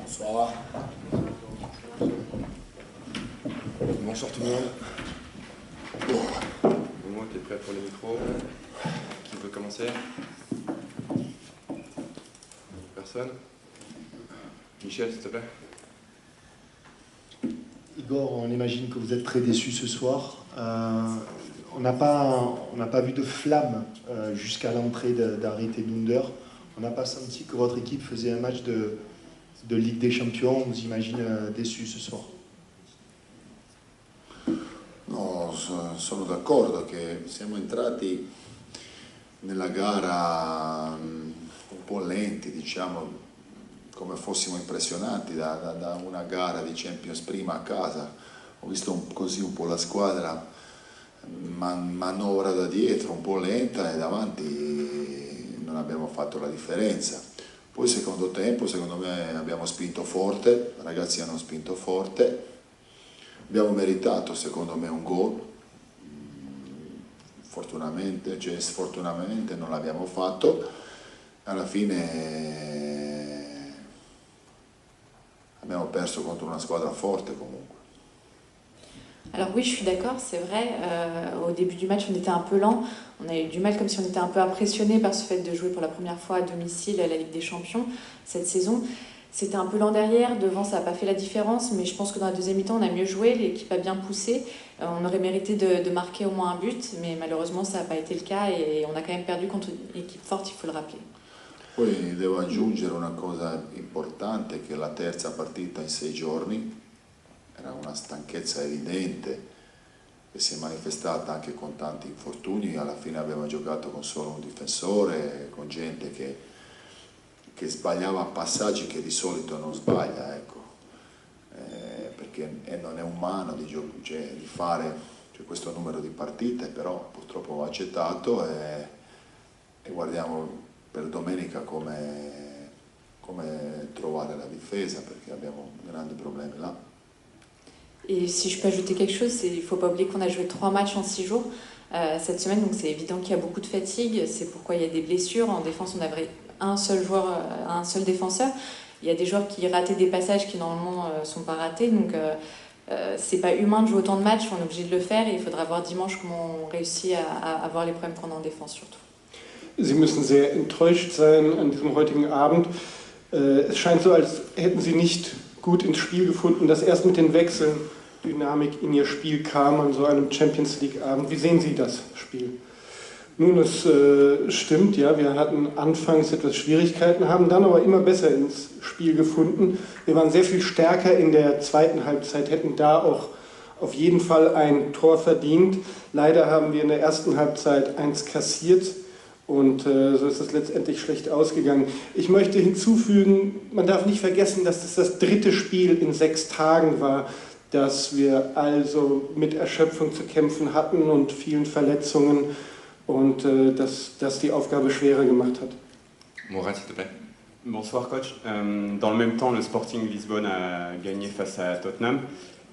Bonsoir. Bonsoir tout le monde. Au moins, tu es prêt pour les micros. Qui veut commencer? Personne? Michel, s'il te plaît. Igor, on imagine que vous êtes très déçu ce soir. On n'a pas vu de flamme jusqu'à l'entrée d'Arit et Dunder. On n'a pas senti que votre équipe faisait un match de Ligue des Champions. On vous imagine déçu ce soir. No, sono d'accordo che siamo entrati nella gara un po' lenti, diciamo, come fossimo impressionati da una gara di Champions prima a casa. Ho visto così un po' la squadra manovra da dietro, un po' lenta, e davanti non abbiamo fatto la differenza. Poi secondo tempo, secondo me, abbiamo spinto forte, i ragazzi hanno spinto forte, abbiamo meritato secondo me un gol, sfortunatamente non l'abbiamo fatto, alla fine abbiamo perso contro una squadra forte comunque. Alors oui, je suis d'accord, c'est vrai, au début du match on était un peu lent, on a eu du mal comme si on était un peu impressionné par ce fait de jouer pour la première fois à domicile à la Ligue des Champions cette saison. C'était un peu lent derrière, devant ça n'a pas fait la différence, mais je pense que dans la deuxième mi-temps on a mieux joué, l'équipe a bien poussé, on aurait mérité de marquer au moins un but, mais malheureusement ça n'a pas été le cas et on a quand même perdu contre une équipe forte, il faut le rappeler. Poi devo aggiungere una cosa importante, che la terza partita in 6 giorni era una stanchezza evidente che si è manifestata anche con tanti infortuni. Alla fine abbiamo giocato con solo un difensore, con gente che sbagliava passaggi che di solito non sbaglia, ecco. Perché non è umano di fare questo numero di partite, però purtroppo va accettato e guardiamo per domenica come trovare la difesa, perché abbiamo grandi problemi là. Et si je peux ajouter quelque chose, il ne faut pas oublier qu'on a joué 3 matchs en 6 jours cette semaine, donc c'est évident qu'il y a beaucoup de fatigue, c'est pourquoi il y a des blessures. En défense, on avait un seul défenseur. Il y a des joueurs qui rataient des passages qui normalement ne sont pas ratés, donc c'est pas humain de jouer autant de matchs, on est obligé de le faire et il faudra voir dimanche comment on réussit à avoir les problèmes qu'on a en défense surtout. Sie müssen sehr enttäuscht sein an diesem heutigen Abend. Es scheint so, als hätten Sie nicht gut ins Spiel gefunden, dass erst mit den Wechseln Dynamik in Ihr Spiel kam an so einem Champions League Abend. Wie sehen Sie das Spiel? Nun, es stimmt, ja, wir hatten anfangs etwas Schwierigkeiten, haben dann aber immer besser ins Spiel gefunden. Wir waren sehr viel stärker in der zweiten Halbzeit, hätten da auch auf jeden Fall ein Tor verdient. Leider haben wir in der ersten Halbzeit 1 kassiert. Und so ist es letztendlich schlecht ausgegangen. Ich möchte hinzufügen, man darf nicht vergessen, dass das 3. Spiel in 6 Tagen war, dass wir also mit Erschöpfung zu kämpfen hatten und vielen Verletzungen und dass die Aufgabe schwerer gemacht hat. Mourad, s'il te plaît. Bonsoir coach. Dans le même temps, le Sporting Lisbonne a gagné face à Tottenham.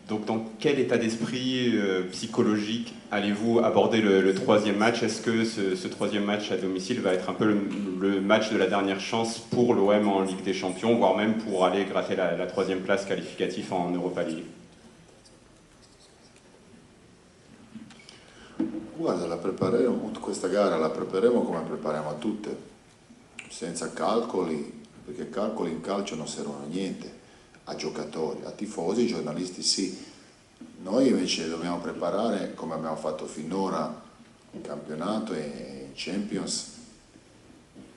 Donc dans quel état d'esprit psychologique allez-vous aborder le 3e match? Est-ce que ce 3e match à domicile va être un peu le match de la dernière chance pour l'OM en Ligue des Champions, voire même pour aller gratter la 3e place qualificative en Europa League? Guarda, questa gara la prepareremo come prepariamo a tutte, senza calcoli, perché calcoli in calcio non servono a niente. A giocatori, a tifosi, ai giornalisti sì. Noi invece dobbiamo preparare come abbiamo fatto finora in campionato e in Champions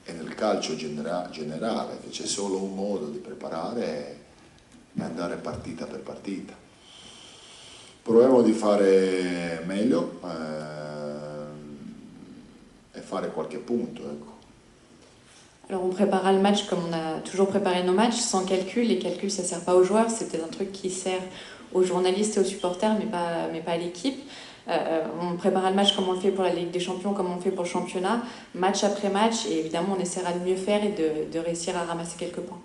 e nel calcio generale, che c'è solo un modo di preparare e andare partita per partita. Proviamo di fare meglio e fare qualche punto, ecco. Alors on préparera le match comme on a toujours préparé nos matchs, sans calcul. Les calculs, ça ne sert pas aux joueurs, c'est peut-être un truc qui sert aux journalistes et aux supporters, mais pas à l'équipe. On préparera le match comme on le fait pour la Ligue des Champions, comme on le fait pour le championnat, match après match, et évidemment on essaiera de mieux faire et de réussir à ramasser quelques points.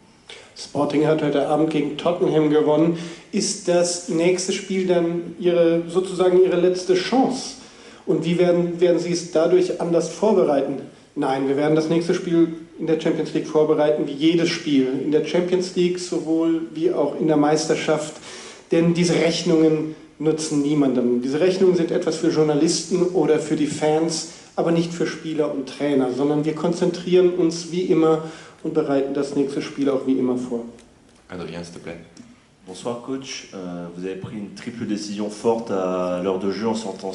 Sporting hat heute Abend gegen Tottenham gewonnen. Ist das nächste Spiel dann sozusagen Ihre letzte Chance? Und wie werden Sie es dadurch anders vorbereiten? Nein, wir werden das nächste Spiel in der Champions League vorbereiten wie jedes Spiel. In der Champions League sowohl wie auch in der Meisterschaft. Denn diese Rechnungen nutzen niemandem. Diese Rechnungen sind etwas für Journalisten oder für die Fans, aber nicht für Spieler und Trainer, sondern wir konzentrieren uns wie immer und bereiten das nächste Spiel auch wie immer vor. Adrien, s'il te plaît. Bonsoir coach, vous avez pris une triple décision forte à l'heure de jeu en sortant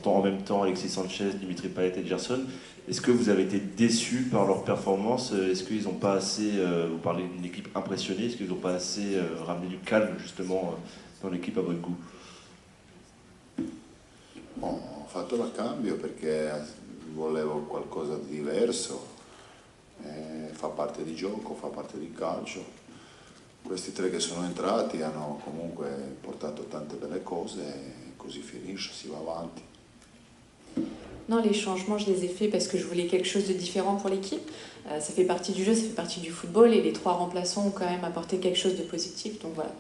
en même temps Alexis Sanchez, Dimitri Payet et Gerson. Est-ce que vous avez été déçu par leur performance? Est-ce qu'ils n'ont pas assez, vous parlez d'une équipe impressionnée, est-ce qu'ils n'ont pas assez ramené du calme justement dans l'équipe à votre goût? Bon, ho fatto il cambio perché volevo qualcosa di diverso, fa parte di gioco, fa parte di calcio. Questi tre che sono entrati hanno comunque portato tante belle cose e così finisce, si va avanti. Non, les changements, je les ai faits parce que je voulais quelque chose de différent pour l'équipe. Ça fait partie du jeu, ça fait partie du football et les trois remplaçants ont quand même apporté quelque chose de positif, donc voilà.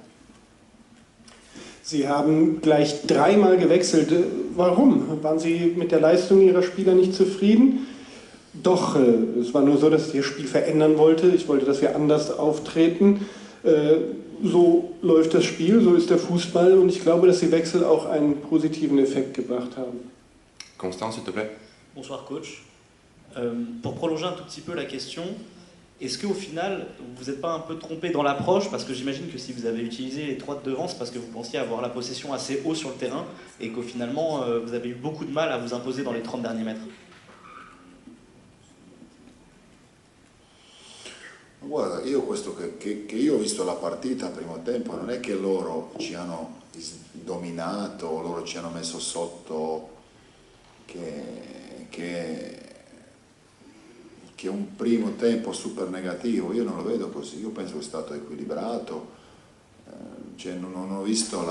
Sie haben gleich dreimal gewechselt. Warum? Waren Sie mit der Leistung Ihrer Spieler nicht zufrieden? Doch, es war nur so, dass ich das Spiel verändern wollte. Ich wollte, dass wir anders auftreten. So läuft das Spiel, so ist der Fußball und ich glaube, dass die Wechsel auch einen positiven Effekt gebracht haben. Constant, s'il te plaît. Bonsoir coach. Pour prolonger un tout petit peu la question, est-ce qu'au final, vous n'êtes pas un peu trompé dans l'approche? Parce que j'imagine que si vous avez utilisé les trois de devant, c'est parce que vous pensiez avoir la possession assez haut sur le terrain et qu'au finalement, vous avez eu beaucoup de mal à vous imposer dans les 30 derniers mètres. Guarda, io questo che io ho visto la partita al primo tempo, non è che loro ci hanno dominato, loro ci hanno messo sotto, che un primo tempo super negativo, io non lo vedo così, io penso che è stato equilibrato, cioè non ho visto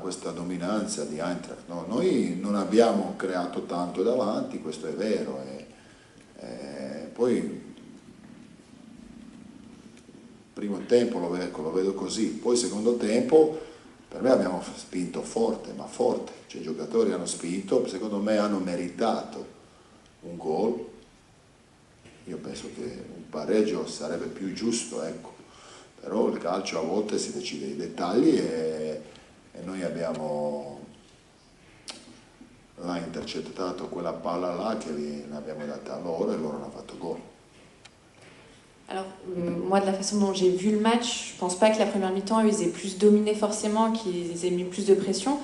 questa dominanza di Eintracht, no? Noi non abbiamo creato tanto davanti, questo è vero, poi primo tempo lo vedo così, poi secondo tempo per me abbiamo spinto forte, ma forte, cioè i giocatori hanno spinto, secondo me hanno meritato un gol, io penso che un pareggio sarebbe più giusto, ecco, però il calcio a volte si decide i dettagli e noi abbiamo intercettato quella palla là che l'abbiamo data a loro e loro hanno fatto gol. Alors, moi, de la façon dont j'ai vu le match, je pense pas que la première mi-temps, ils aient plus dominé forcément, qu'ils aient mis plus de pression.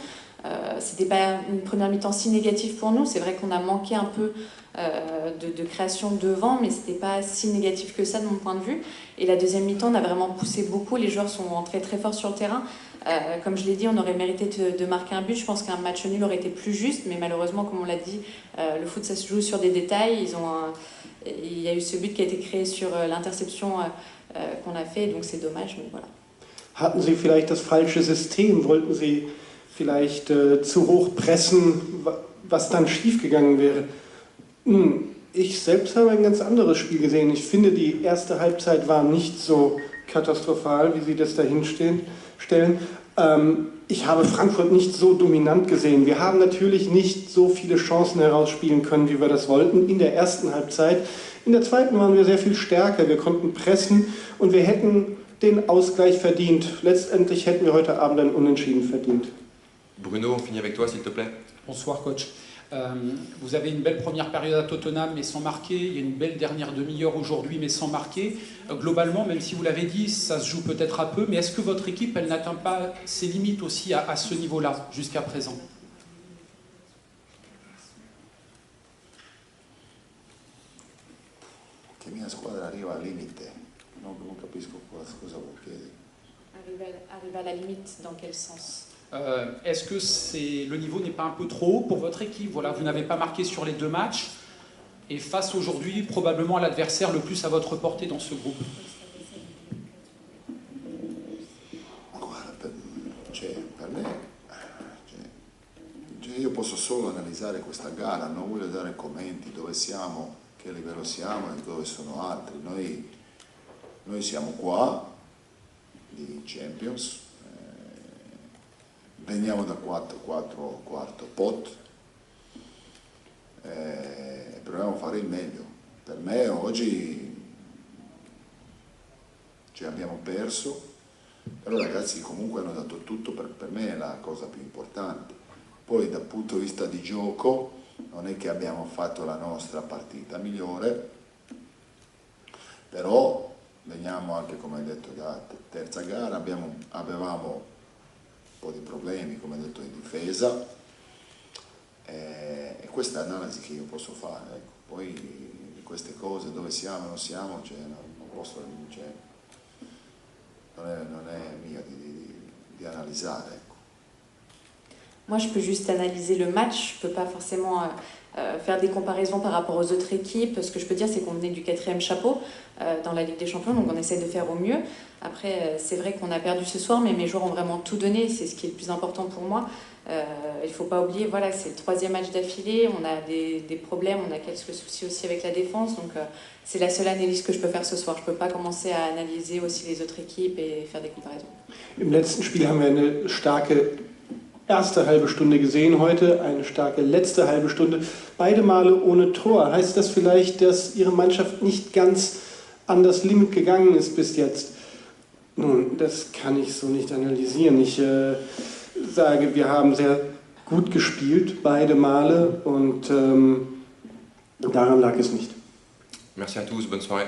C'était pas une première mi-temps si négative pour nous. C'est vrai qu'on a manqué un peu de création devant, mais c'était pas si négatif que ça de mon point de vue. Et la deuxième mi-temps, on a vraiment poussé beaucoup. Les joueurs sont rentrés très fort sur le terrain. Comme je l'ai dit, on aurait mérité de marquer un but. Je pense qu'un match nul aurait été plus juste, mais malheureusement, comme on l'a dit, le foot, ça se joue sur des détails. Il y a eu ce but qui a été créé sur l'interception qu'on a fait, donc c'est dommage, mais voilà. Hatten Sie vielleicht das falsche System? Wollten Sie vielleicht zu hoch pressen, was dann schiefgegangen wäre? Ich selbst habe ein ganz anderes Spiel gesehen. Ich finde, die erste Halbzeit war nicht so katastrophal, wie Sie das dahin stellen. Ich habe Frankfurt nicht so dominant gesehen. Wir haben natürlich nicht so viele Chancen herausspielen können, wie wir das wollten in der ersten Halbzeit. In der zweiten waren wir sehr viel stärker. Wir konnten pressen und wir hätten den Ausgleich verdient. Letztendlich hätten wir heute Abend ein Unentschieden verdient. Bruno, on finit avec toi, s'il te plaît. Bonsoir coach. Vous avez une belle première période à Tottenham mais sans marquer, il y a une belle dernière demi-heure aujourd'hui mais sans marquer. Globalement, même si vous l'avez dit, ça se joue peut-être à peu, mais est-ce que votre équipe, elle n'atteint pas ses limites aussi à ce niveau-là, jusqu'à présent? Che mia squadra arriva al limite, non capisco cosa vuol chiedere. Arrive à la limite, dans quel sens? Est-ce que le niveau n'est pas un peu trop haut pour votre équipe? Voilà, vous n'avez pas marqué sur les deux matchs et face aujourd'hui probablement à l'adversaire le plus à votre portée dans ce groupe. Guarda, per me, io posso solo analizzare questa gara, non voglio dare commenti dove siamo, che livello siamo e dove sono altri. Noi siamo qua di Champions. Veniamo da quarto pot e proviamo a fare il meglio. Per me oggi cioè abbiamo perso, però i ragazzi comunque hanno dato tutto, per me è la cosa più importante. Poi dal punto di vista di gioco non è che abbiamo fatto la nostra partita migliore, però veniamo anche, come hai detto, da terza gara, avevamo un po' di problemi, come detto, in difesa, e questa è l'analisi che io posso fare, ecco. Poi queste cose, dove siamo e non siamo, cioè, non posso, cioè, non è mia di analizzare, ecco. Moi, je peux juste analyser le match, je peux pas forcément faire des comparaisons par rapport aux autres équipes. Ce que je peux dire, c'est qu'on venait du 4e chapeau dans la Ligue des Champions, donc on essaie de faire au mieux. Après, c'est vrai qu'on a perdu ce soir, mais mes joueurs ont vraiment tout donné, c'est ce qui est le plus important pour moi. Il ne faut pas oublier, voilà, c'est le 3e match d'affilée, on a des problèmes, on a quelques soucis aussi avec la défense, donc c'est la seule analyse que je peux faire ce soir. Je ne peux pas commencer à analyser aussi les autres équipes et faire des comparaisons. Im letzten Spiel haben wir eine starke erste halbe Stunde gesehen, heute eine starke letzte halbe Stunde. Beide Male ohne Tor. Heißt das vielleicht, dass Ihre Mannschaft nicht ganz an das Limit gegangen ist bis jetzt? Nun, das kann ich so nicht analysieren. Ich sage, wir haben sehr gut gespielt, beide Male, und daran lag es nicht. Merci à tous, bonne soirée.